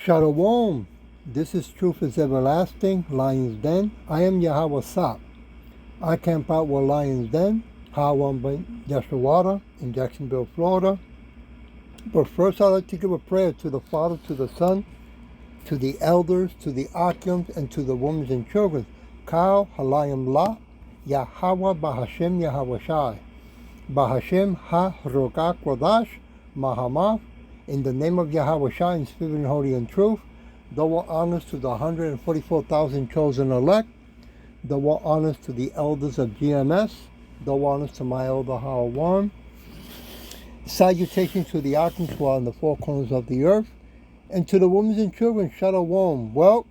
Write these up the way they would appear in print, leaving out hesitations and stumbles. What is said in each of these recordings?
Shalom. This is Truth is Everlasting, Lion's Den. I am Yahweh Sop. I camp out with Lion's Den, Hawam Ben Yeshawada in Jacksonville, Florida. But first I'd like to give a prayer to the Father, to the Son, to the elders, to the Akims, and to the women and children. Kal Halayim La, Yahweh Bahashem Yahweh Shai. Bahashem Ha Rogak Wadash, Mahamath. In the name of Yahweh Shai, in spirit and holy and truth, double honors to the 144,000 chosen elect, double honors to the elders of GMS, double honors to my elder Hawan, salutations to the Arkans who are in the four corners of the earth, and to the women and children, Shalom. Well,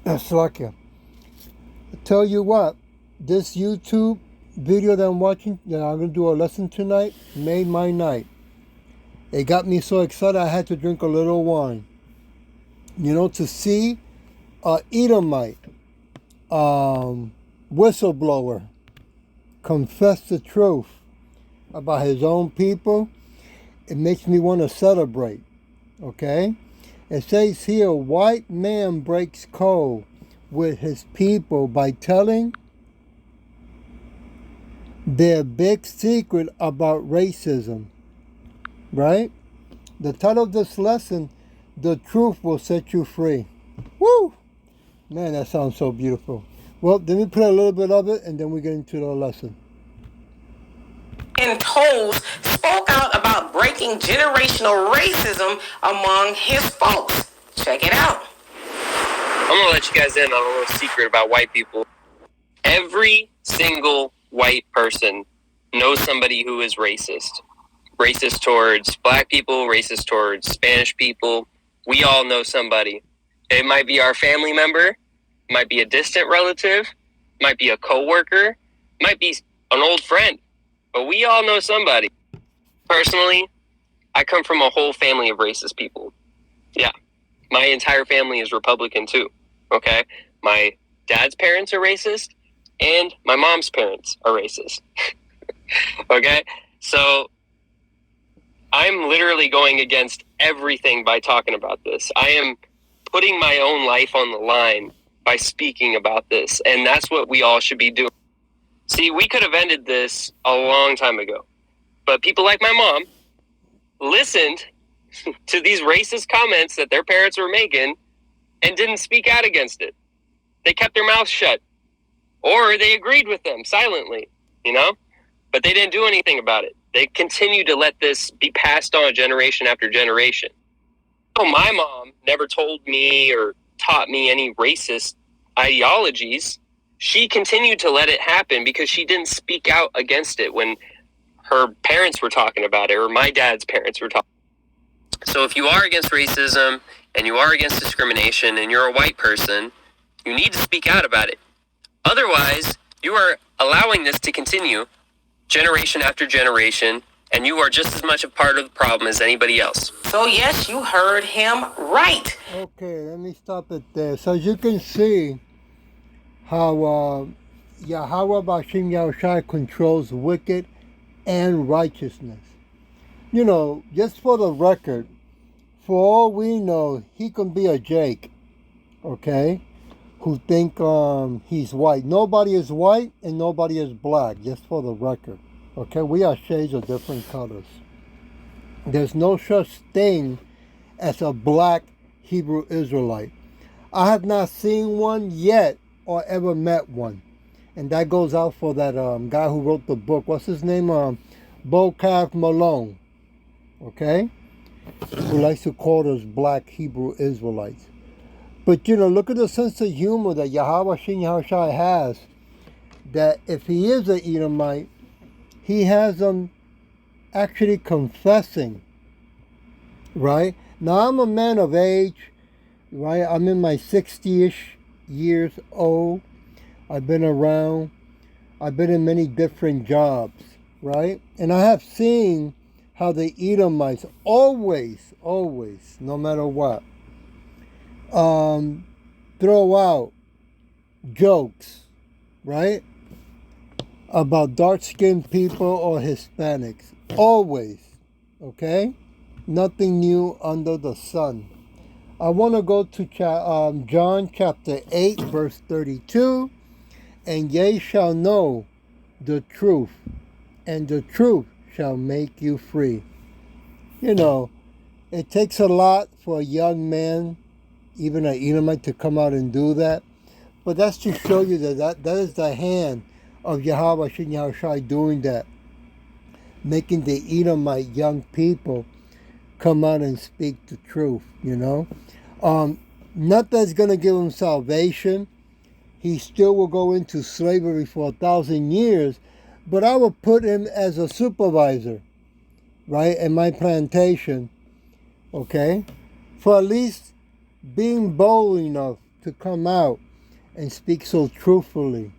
Slakia. Tell you what, this YouTube video that I'm watching, that I'm going to do a lesson tonight, made my night. It got me so excited I had to drink a little wine. You know, to see a Edomite, whistleblower, confess the truth about his own people, it makes me want to celebrate, okay? It says here, white man breaks code with his people by telling their big secret about racism, right? The title of this lesson, The Truth Will Set You Free. Woo! Man, that sounds so beautiful. Well, let me play a little bit of it and then we get into the lesson. And Toles spoke out about breaking generational racism among his folks. Check it out. I'm going to let you guys in on a little secret about white people. Every single white person knows somebody who is racist. Racist towards black people, racist towards Spanish people. We all know somebody. It might be our family member, might be a distant relative, might be a coworker, might be an old friend, but we all know somebody. Personally, I come from a whole family of racist people. Yeah, my entire family is Republican too, okay? My dad's parents are racist, and my mom's parents are racist. Okay? So I'm literally going against everything by talking about this. I am putting my own life on the line by speaking about this, and that's what we all should be doing. See, we could have ended this a long time ago, but people like my mom listened to these racist comments that their parents were making and didn't speak out against it. They kept their mouths shut. Or they agreed with them silently, you know? But they didn't do anything about it. They continue to let this be passed on generation after generation. So my mom never told me or taught me any racist ideologies. She continued to let it happen because she didn't speak out against it when her parents were talking about it or my dad's parents were talking. So if you are against racism and you are against discrimination and you're a white person, you need to speak out about it. Otherwise, you are allowing this to continue generation after generation, and you are just as much a part of the problem as anybody else. So yes, you heard him right. Okay, let me stop it there. So as you can see how Yahweh Bashim Yahushai controls wicked and righteousness. You know, just for the record, for all we know, he can be a Jake, okay? Who think he's white. Nobody is white and nobody is black, just for the record. Okay, we are shades of different colors. There's no such thing as a black Hebrew Israelite. I have not seen one yet or ever met one. And that goes out for that guy who wrote the book. What's his name? Bocav Malone. Okay? Who likes to call us black Hebrew Israelites. But, you know, look at the sense of humor that Yahweh Shin Yahushai has. That if he is an Edomite, he has them actually confessing. Right? Now, I'm a man of age. Right? I'm in my 60-ish years old. I've been around. I've been in many different jobs. Right? And I have seen how the Edomites always, no matter what, throw out jokes, right, about dark-skinned people or Hispanics. Always, okay? Nothing new under the sun. I want to go to John chapter 8, verse 32. And ye shall know the truth, and the truth shall make you free. You know, it takes a lot for a young man, even an Edomite, to come out and do that. But that's to show you that is the hand of Yahweh Shem Yahushai doing that. Making the Edomite young people come out and speak the truth, you know. Not that it's going to give them salvation. He still will go into slavery for 1,000 years, but I will put him as a supervisor, right, in my plantation, okay, for at least being bold enough to come out and speak so truthfully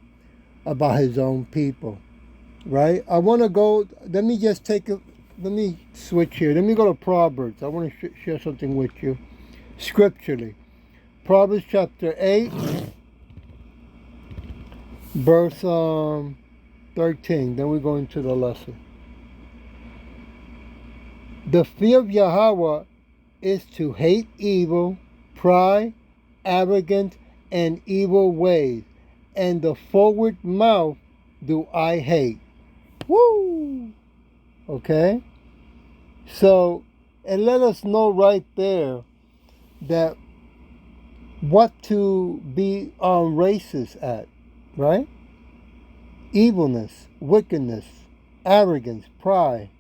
about his own people, right? I want to go, let me switch here. Let me go to Proverbs. I want to share something with you scripturally. Proverbs chapter 8. Verse 13, then we go into the lesson. The fear of Yahweh is to hate evil, pride, arrogance, and evil ways, and the forward mouth do I hate. Woo! Okay? So, and let us know right there that what to be racist at. Right? Evilness, wickedness, arrogance, pride.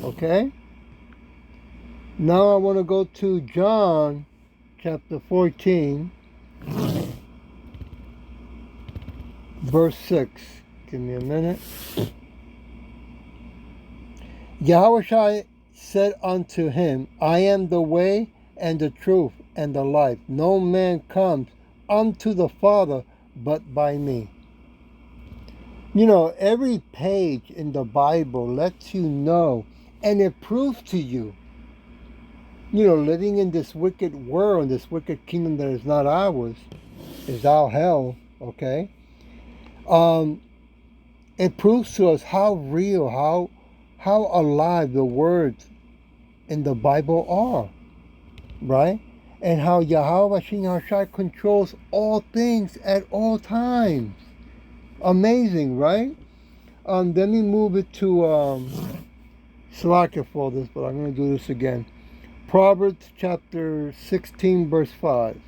Okay? Now I want to go to John chapter 14, verse 6. Give me a minute. Yahweh said unto him, I am the way and the truth and the life. No man comes unto the Father but by me. You know, every page in the Bible lets you know, and it proves to you, you know, living in this wicked world, this wicked kingdom that is not ours, is our hell, okay? It proves to us how real, how alive the words in the Bible are, right? And how Yahweh Shem Yahushai controls all things at all times. Amazing, right? Let me move it to Slacker for this, but I'm going to do this again. Proverbs chapter 16, verse 5.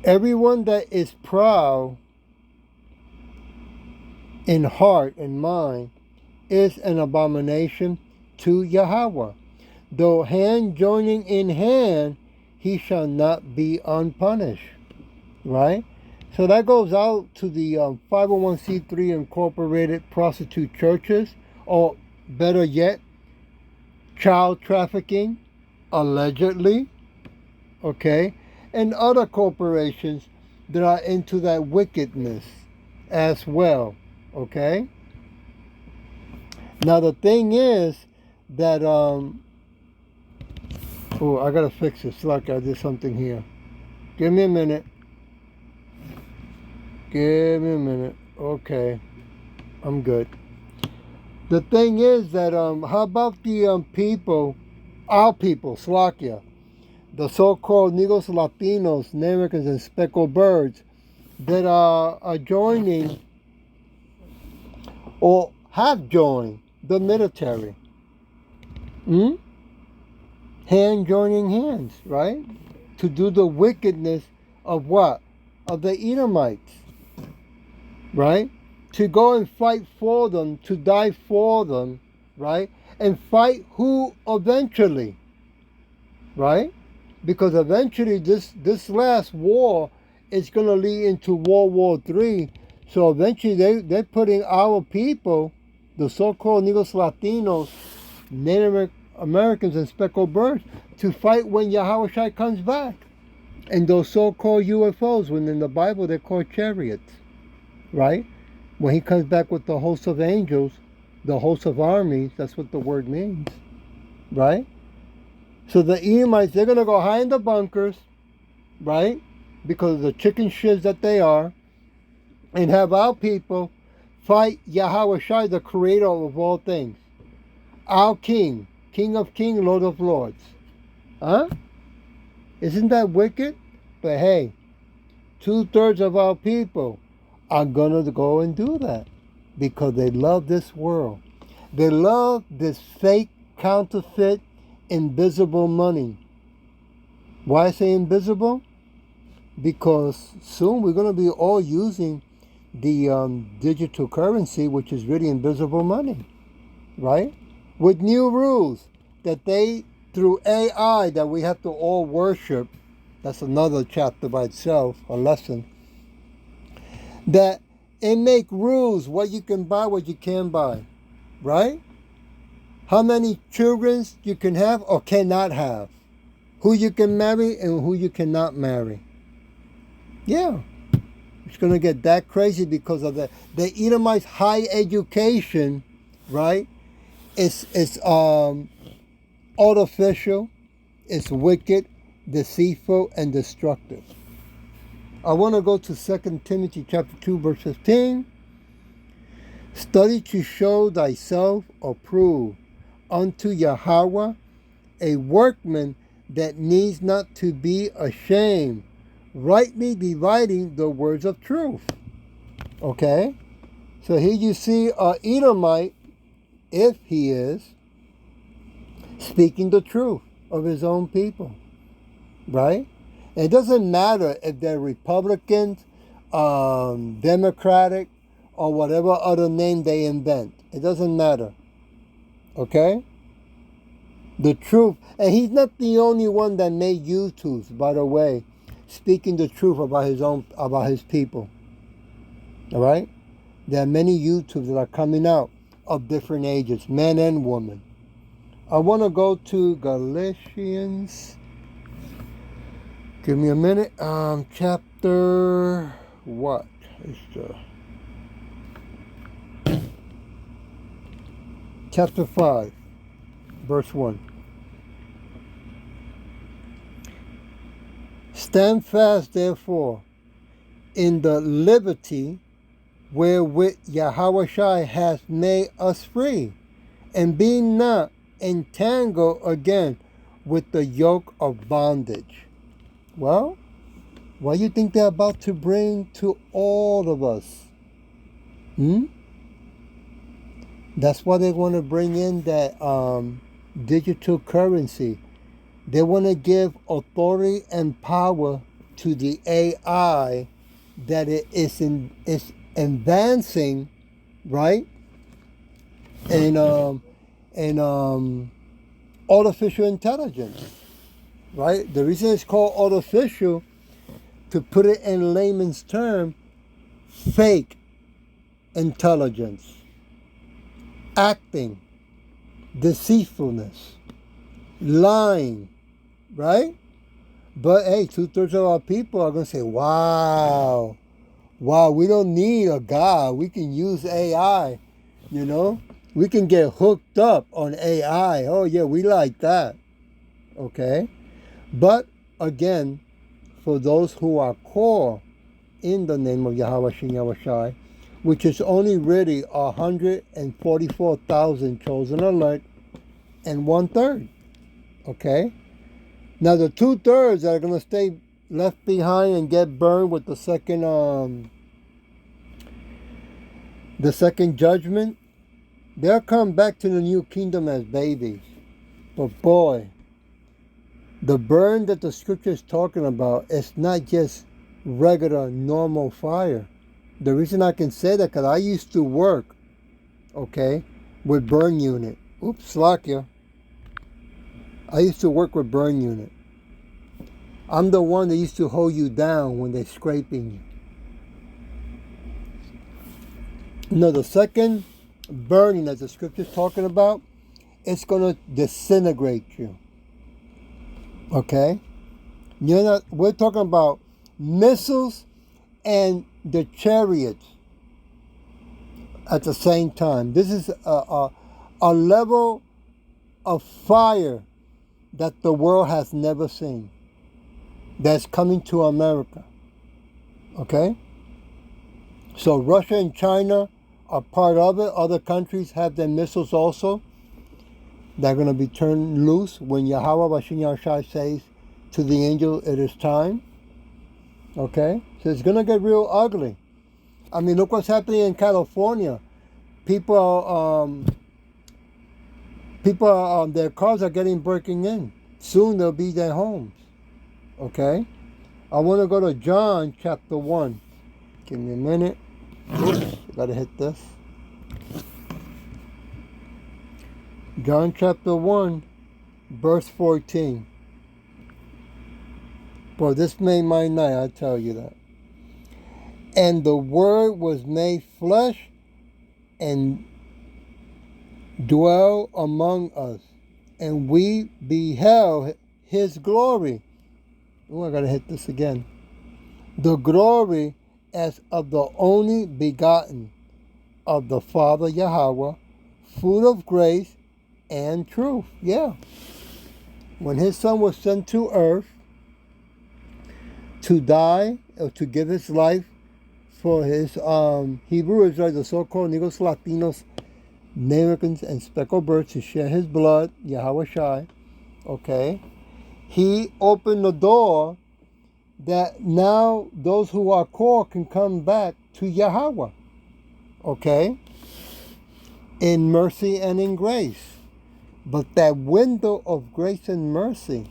Everyone that is proud in heart and mind is an abomination to Yahweh. Though hand joining in hand, he shall not be unpunished. Right? So that goes out to the 501c3 incorporated prostitute churches, or better yet, child trafficking, allegedly, okay, and other corporations that are into that wickedness as well, okay? Now the thing is that, oh, I gotta fix this, like I did something here. Give me a minute. Give me a minute. Okay, I'm good. The thing is that, how about the people, our people, Slovakia, the so-called Negros Latinos, Native Americans, and speckled birds that are joining or have joined the military? Hand joining hands, right? To do the wickedness of what? Of the Edomites, right? To go and fight for them, to die for them, right? And fight who eventually, right? Because eventually this last war is going to lead into World War III. So eventually they're putting our people, the so-called Negros Latinos, Native Americans, and speckled birds, to fight when Yahweh Shai comes back. And those so-called UFOs, when in the Bible they're called chariots, right? When he comes back with the host of angels, the host of armies, that's what the word means, right? So the Edomites, they're going to go hide in the bunkers, right? Because of the chicken shits that they are, and have our people fight Yahweh Shai, the creator of all things. Our King, King of Kings, Lord of Lords. Huh? Isn't that wicked? But hey, 2/3 of our people are going to go and do that because they love this world. They love this fake, counterfeit, invisible money. Why I say invisible? Because soon we're going to be all using the digital currency, which is really invisible money, right? With new rules that they, through AI, that we have to all worship. That's another chapter by itself, a lesson. That it make rules what you can buy, what you can't buy, right? How many children you can have or cannot have. Who you can marry and who you cannot marry. Yeah. It's going to get that crazy because of the Edomites' high education, right? It's artificial, it's wicked, deceitful, and destructive. I want to go to 2 Timothy chapter 2, verse 15. Study to show thyself approved unto Yahweh, a workman that needs not to be ashamed, rightly dividing the words of truth. Okay? So here you see a Edomite, if he is, speaking the truth of his own people. Right? And it doesn't matter if they're Republicans, Democratic, or whatever other name they invent. It doesn't matter. Okay? The truth. And he's not the only one that made YouTubes, by the way, speaking the truth about his people. All right? There are many YouTubes that are coming out of different ages, men and women. I want to go to Galatians. Give me a minute. Chapter what? Chapter 5, verse 1. Stand fast, therefore, in the liberty wherewith Yahweh Shai hath made us free, and be not entangled again with the yoke of bondage. Well, what do you think they're about to bring to all of us? That's why they want to bring in that digital currency. They want to give authority and power to the AI that it is advancing, right? And artificial intelligence, right? The reason it's called artificial, to put it in layman's term, fake intelligence, acting, deceitfulness, lying, right? But hey, 2/3 of our people are going to say, wow, we don't need a God. We can use AI, you know? We can get hooked up on AI. Oh yeah, we like that. Okay? But again, for those who are core in the name of Yahweh Shem Yahweh Shai, which is only really 144,000 chosen elect and 1/3. Okay? Now the 2/3 that are going to stay left behind and get burned with the second judgment, they'll come back to the new kingdom as babies. But boy, the burn that the scripture is talking about is not just regular, normal fire. The reason I can say that, because I used to work, okay, with burn unit. Oops, Slakia. I used to work with burn unit. I'm the one that used to hold you down when they're scraping you. No, the second burning that the scripture is talking about, it's going to disintegrate you. Okay? We're talking about missiles and the chariots at the same time. This is a level of fire that the world has never seen, that's coming to America. Okay? So Russia and China are part of it. Other countries have their missiles also. They're going to be turned loose when Yahweh Bashim Yahushai says to the angel, it is time. Okay? So it's going to get real ugly. I mean, look what's happening in California. People, their cars are getting breaking in. Soon they'll be their homes. Okay? I want to go to John chapter 1. Give me a minute. Oops, gotta hit this. John chapter 1, verse 14. Boy, this made my night, I tell you that. And the Word was made flesh and dwelt among us, and we beheld his glory. Oh, I gotta hit this again. The glory as of the only begotten of the Father Yahweh, full of grace and truth. Yeah. When his son was sent to earth to die or to give his life for his Hebrew Israelites, the so-called Negros Latinos, Americans, and speckled birds, to share his blood, Yahweh Shai, okay, he opened the door that now those who are called can come back to Yahweh, okay, in mercy and in grace. But that window of grace and mercy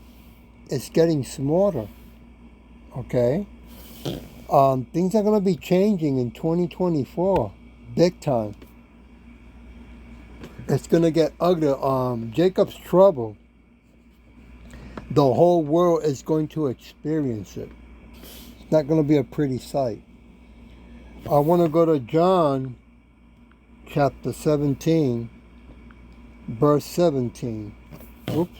is getting smaller, okay? Things are going to be changing in 2024, big time. It's going to get ugly. Jacob's trouble, the whole world is going to experience it. It's not going to be a pretty sight. I want to go to John chapter 17, verse 17. Oops.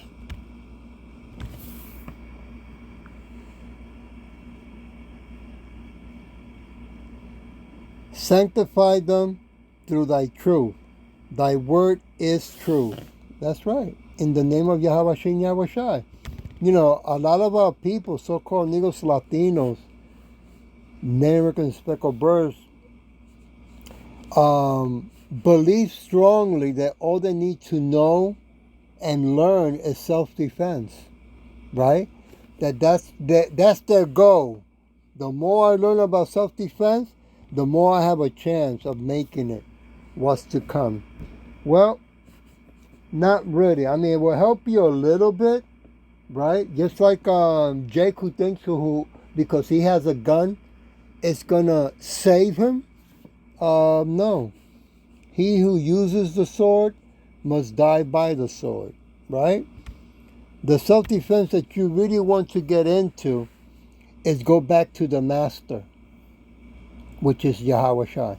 Sanctify them through thy truth. Thy word is true. That's right. In the name of Yahweh Shem Yahweh Shai. You know, a lot of our people, so-called Negros Latinos, Native American speckled birds, believe strongly that all they need to know and learn is self-defense, right? That's their goal. The more I learn about self-defense, the more I have a chance of making it what's to come. Well, not really. I mean, it will help you a little bit, right? Just like Jake, who thinks who because he has a gun, it's gonna save him. No. He who uses the sword must die by the sword, right? The self-defense that you really want to get into is go back to the master, which is Yahweh Shai.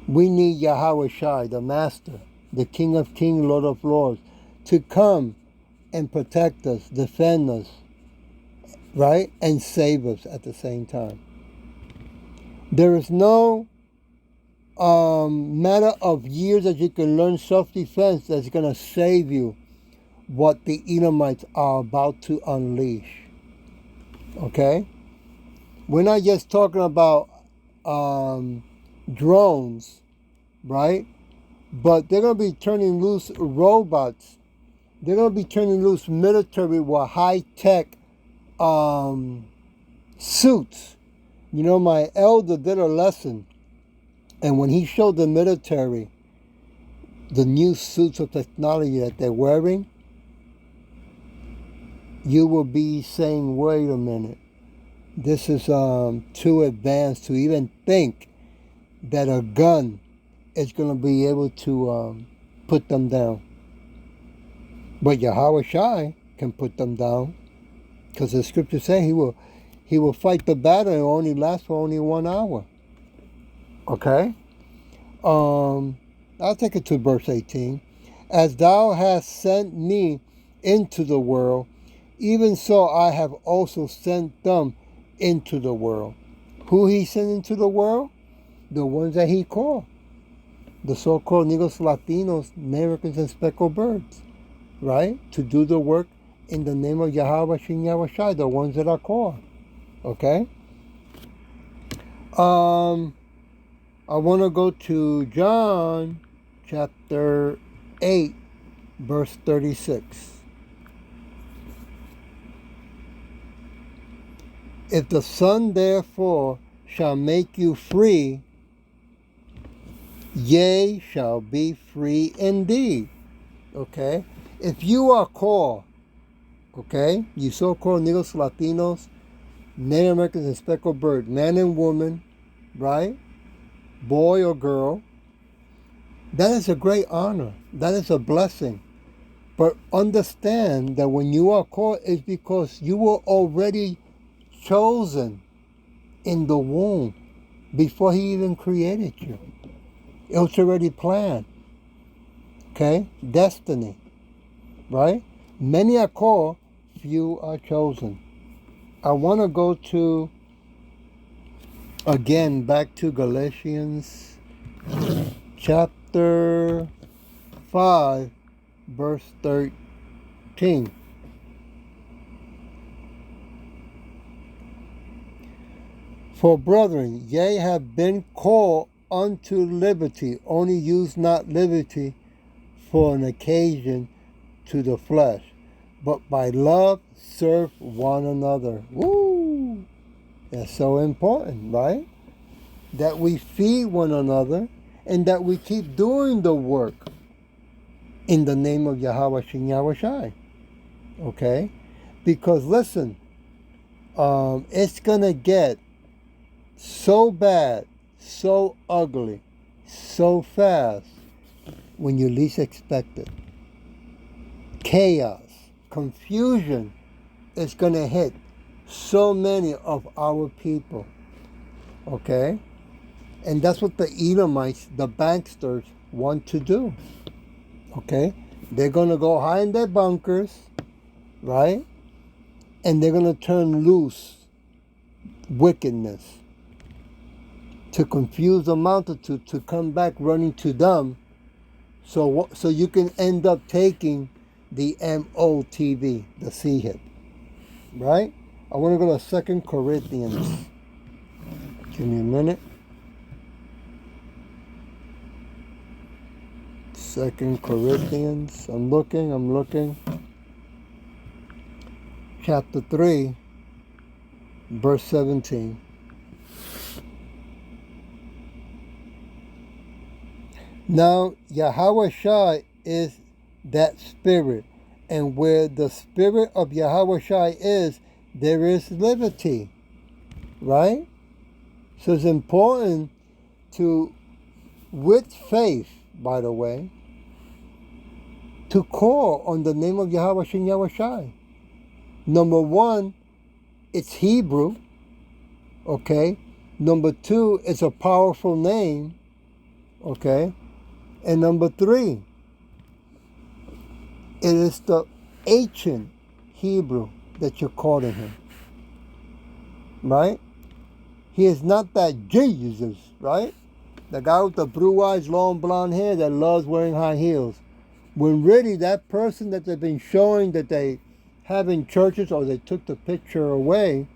We need Yahweh Shai, the master, the King of Kings, Lord of Lords, to come and protect us, defend us, right? And save us at the same time. There is no matter of years that you can learn self-defense that's going to save you what the Edomites are about to unleash. Okay? We're not just talking about drones, right? But they're going to be turning loose robots. They're going to be turning loose military with high-tech suits. You know, my elder did a lesson, and when he showed the military the new suits of technology that they're wearing, you will be saying, wait a minute, this is too advanced to even think that a gun is going to be able to put them down. But Yahweh Shai can put them down, because the scriptures say he will fight the battle and only last for only 1 hour. Okay? I'll take it to verse 18. As thou hast sent me into the world, even so I have also sent them into the world. Who he sent into the world? The ones that he called. The so-called Negros Latinos, Americans, and speckled birds. Right? To do the work in the name of Yahweh Shem Yahweh Shai, the ones that are called. Okay? I I want to go to John chapter 8, verse 36. If the Son therefore shall make you free, ye shall be free indeed. Okay? If you are called, okay, you so-called Negros, Latinos, Native Americans, and speckled bird, man and woman, right? Boy or girl, that is a great honor. That is a blessing. But understand that when you are called, it's because you were already chosen in the womb before he even created you. It was already planned. Okay? Destiny. Right? Many are called, few are chosen. I want to go to, again, back to Galatians chapter 5, verse 13. For brethren, ye have been called unto liberty, only use not liberty for an occasion to the flesh, but by love serve one another. Woo! That's so important, right? That we feed one another and that we keep doing the work in the name of Yahweh Shem Yahushai. Okay? Because listen, it's going to get so bad, so ugly, so fast when you least expect it. Chaos, confusion is going to hit so many of our people. Okay? And that's what the Edomites, the banksters, want to do. Okay? They're going to go hide in their bunkers, right? And they're going to turn loose wickedness to confuse the multitude to come back running to them, so you can end up taking the MOTV, the C hit, right? I want to go to 2 Corinthians. Give me a minute. 2 Corinthians. I'm looking. Chapter 3, verse 17. Now, Yahweh Shai is that spirit, and where the spirit of Yahweh Shai is, there is liberty, right? So it's important to, with faith, by the way, to call on the name of Yahweh Shem Yahushai. Number one, it's Hebrew, okay? Number two, it's a powerful name, okay? And number three, it is the ancient Hebrew that you're calling him, right? He is not that Jesus, right? The guy with the blue eyes, long blonde hair that loves wearing high heels. When really that person that they've been showing that they have in churches or they took the picture away,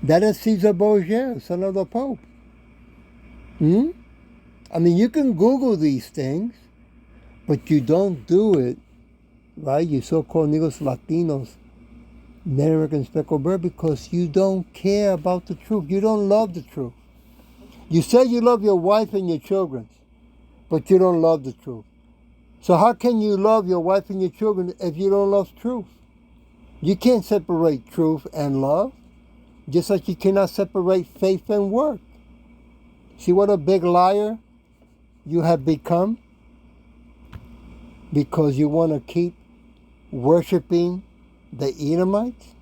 that is Caesar Borgia, son of the Pope. I mean, you can Google these things, but you don't do it, right? You so-called Negros, Latinos, Native American speckled bird, because you don't care about the truth. You don't love the truth. You say you love your wife and your children, but you don't love the truth. So how can you love your wife and your children if you don't love truth? You can't separate truth and love, just like you cannot separate faith and work. See what a big liar you have become? Because you want to keep worshiping the Edomites?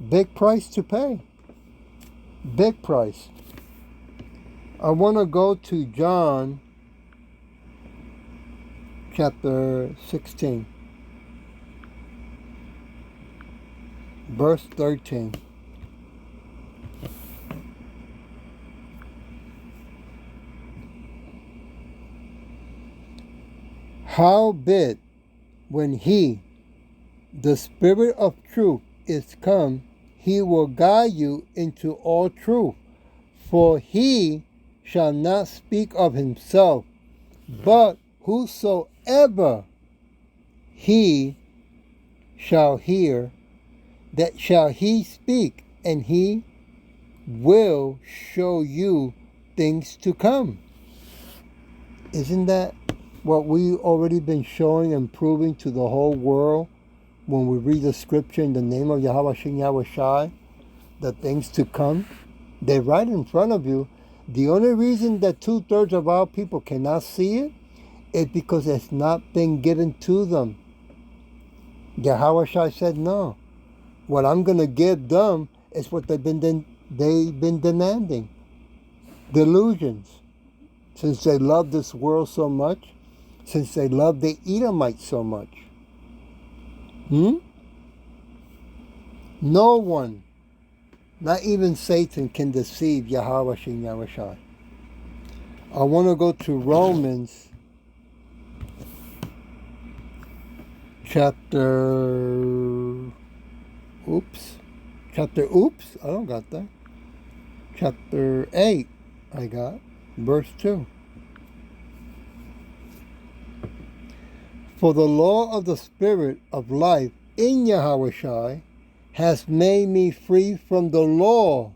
Big price to pay. Big price. I want to go to John chapter 16, verse 13. Howbeit, when he, the Spirit of truth, is come, he will guide you into all truth. For he shall not speak of himself, but whosoever he shall hear, that shall he speak, and he will show you things to come. Isn't that what we already been showing and proving to the whole world when we read the scripture in the name of Yahweh Shem Yahweh Shai? The things to come, they're right in front of you. The only reason that 2/3 of our people cannot see it is because it's not been given to them. Yahweh Shai said, no. What I'm going to give them is what they've been demanding. Delusions. Since they love this world so much, since they love the Edomites so much. No one, not even Satan, can deceive Yahweh Shem Yahweh Shai. I want to go to Romans chapter chapter 8, I got, verse 2. For the law of the Spirit of life in Yahweh Shai has made me free from the law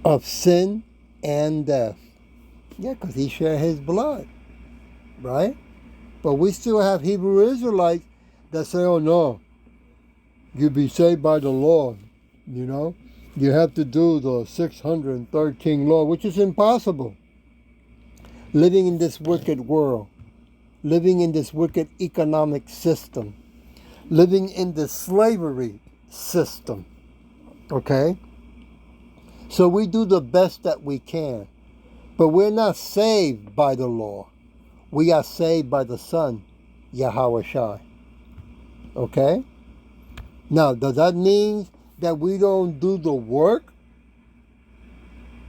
of sin and death. Yeah, because he shed his blood, right? But we still have Hebrew Israelites that say, oh no, you be saved by the law, you know? You have to do the 613 law, which is impossible. Living in this wicked world, living in this wicked economic system, living in the slavery system, okay? So we do the best that we can, but we're not saved by the law. We are saved by the Son, Yahweh Shai, okay? Now, does that mean that we don't do the work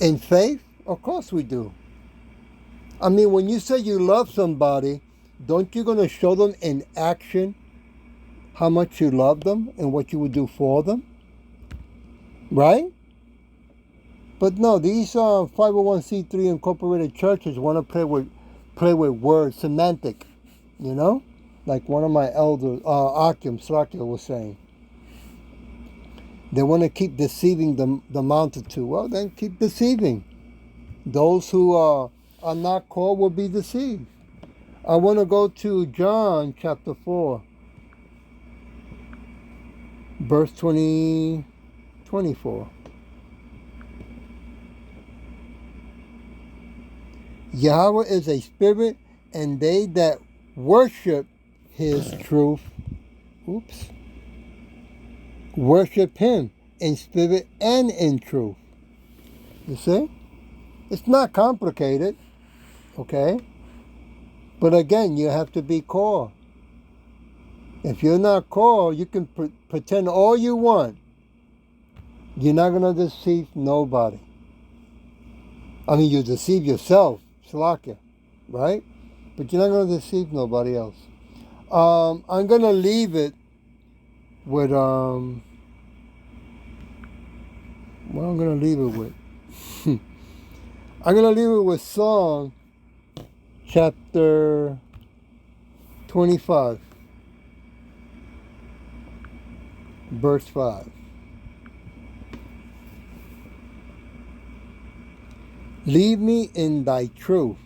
in faith? Of course we do. I mean, when you say you love somebody, don't you going to show them in action how much you love them and what you would do for them? Right? But no, these 501c3 incorporated churches want to play with words, semantic, you know? Like one of my elders, Akim Srakia, was saying. They want to keep deceiving the multitude. Well, then keep deceiving. Those who are not called will be deceived. I want to go to John chapter 4, verse 24. Yahweh is a spirit, and they that worship his truth, worship him in spirit and in truth. You see? It's not complicated, okay? But again, you have to be called. If you're not called, you can pretend all you want. You're not going to deceive nobody. I mean, you deceive yourself, Slakia, right? But you're not going to deceive nobody else. I'm going to leave it with, what I'm going to leave it with? I'm going to leave it with Psalm chapter 25, verse 5. Lead me in thy truth,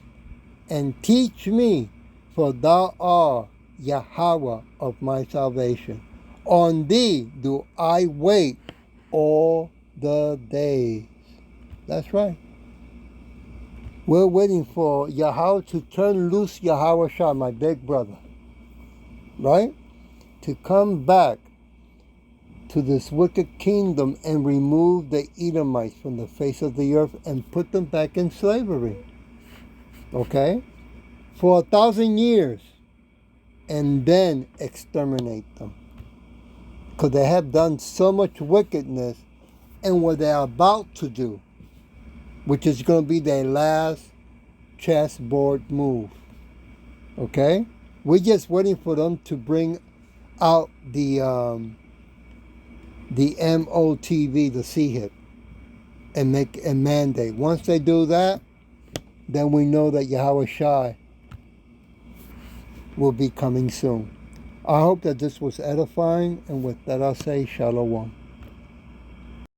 and teach me, for thou art Yahweh of my salvation. On thee do I wait all the days. That's right. We're waiting for Yahweh to turn loose Yahweh Shai, my big brother, right? To come back to this wicked kingdom and remove the Edomites from the face of the earth and put them back in slavery. Okay? For 1,000 years. And then exterminate them. Because they have done so much wickedness, and what they're about to do, which is going to be their last chessboard move. Okay? We're just waiting for them to bring out the MOTV, the C-hip. and make a mandate. Once they do that, then we know that Yahweh Shai will be coming soon. I hope that this was edifying, and with that I'll say Shalom.